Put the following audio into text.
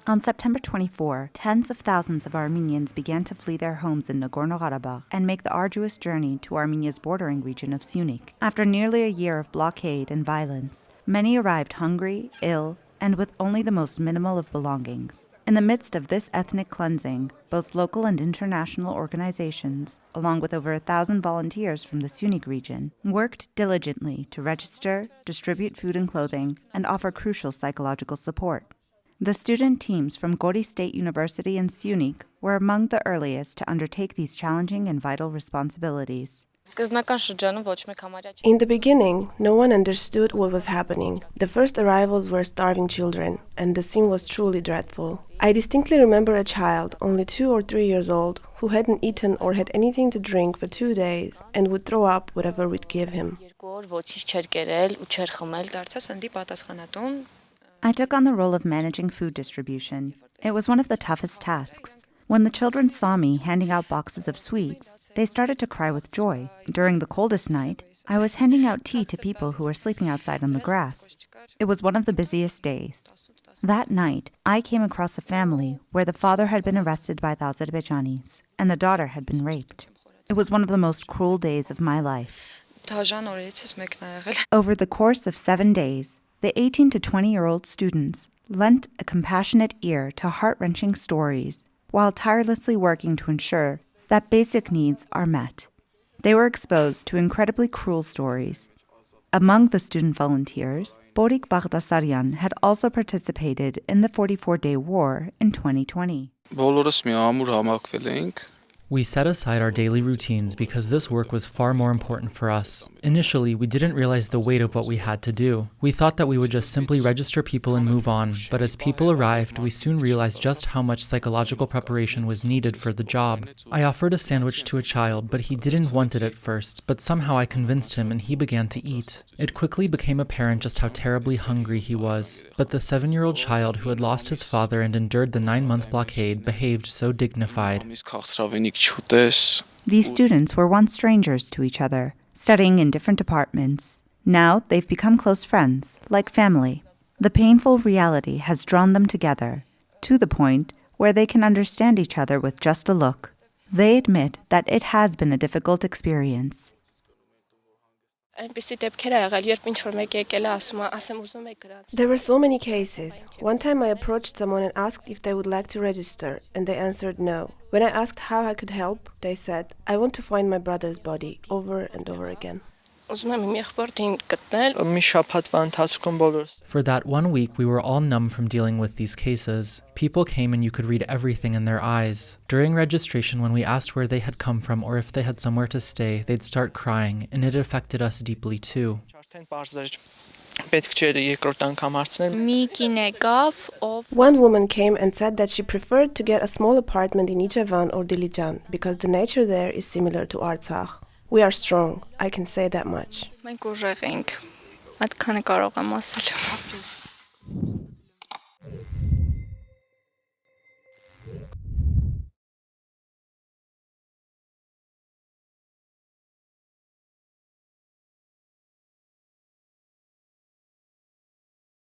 On September 24, tens of thousands of Armenians began to flee their homes in Nagorno-Karabakh and make the arduous journey to Armenia's bordering region of Syunik. After nearly a year of blockade and violence, many arrived hungry, ill, and with only the most minimal of belongings. In the midst of this ethnic cleansing, both local and international organizations, along with over 1,000 volunteers from the Syunik region, worked diligently to register, distribute food and clothing, and offer crucial psychological support. The student teams from Goris State University and Syunik were among the earliest to undertake these challenging and vital responsibilities. In the beginning, no one understood what was happening. The first arrivals were starving children, and the scene was truly dreadful. I distinctly remember a child, only 2 or 3 years old, who hadn't eaten or had anything to drink for 2 days and would throw up whatever we'd give him. I took on the role of managing food distribution. It was one of the toughest tasks. When the children saw me handing out boxes of sweets, they started to cry with joy. During the coldest night, I was handing out tea to people who were sleeping outside on the grass. It was one of the busiest days. That night, I came across a family where the father had been arrested by the Azerbaijanis and the daughter had been raped. It was one of the most cruel days of my life. Over the course of 7 days, the 18 to 20-year-old students lent a compassionate ear to heart-wrenching stories while tirelessly working to ensure that basic needs are met. They were exposed to incredibly cruel stories. Among the student volunteers, Borik Baghdasaryan had also participated in the 44-day war in 2020. We set aside our daily routines because this work was far more important for us. Initially, we didn't realize the weight of what we had to do. We thought that we would just simply register people and move on, but as people arrived, we soon realized just how much psychological preparation was needed for the job. I offered a sandwich to a child, but he didn't want it at first, but somehow I convinced him and he began to eat. It quickly became apparent just how terribly hungry he was. But the 7-year-old child who had lost his father and endured the 9-month blockade behaved so dignified. These students were once strangers to each other, studying in different departments. Now they've become close friends, like family. The painful reality has drawn them together, to the point where they can understand each other with just a look. They admit that it has been a difficult experience. There were so many cases. One time I approached someone and asked if they would like to register, and they answered no. When I asked how I could help, they said, "I want to find my brother's body," over and over again. For that 1 week, we were all numb from dealing with these cases. People came and you could read everything in their eyes. During registration, when we asked where they had come from or if they had somewhere to stay, they'd start crying, and it affected us deeply too. One woman came and said that she preferred to get a small apartment in Ijevan or Dilijan because the nature there is similar to Artsakh. We are strong, I can say that much.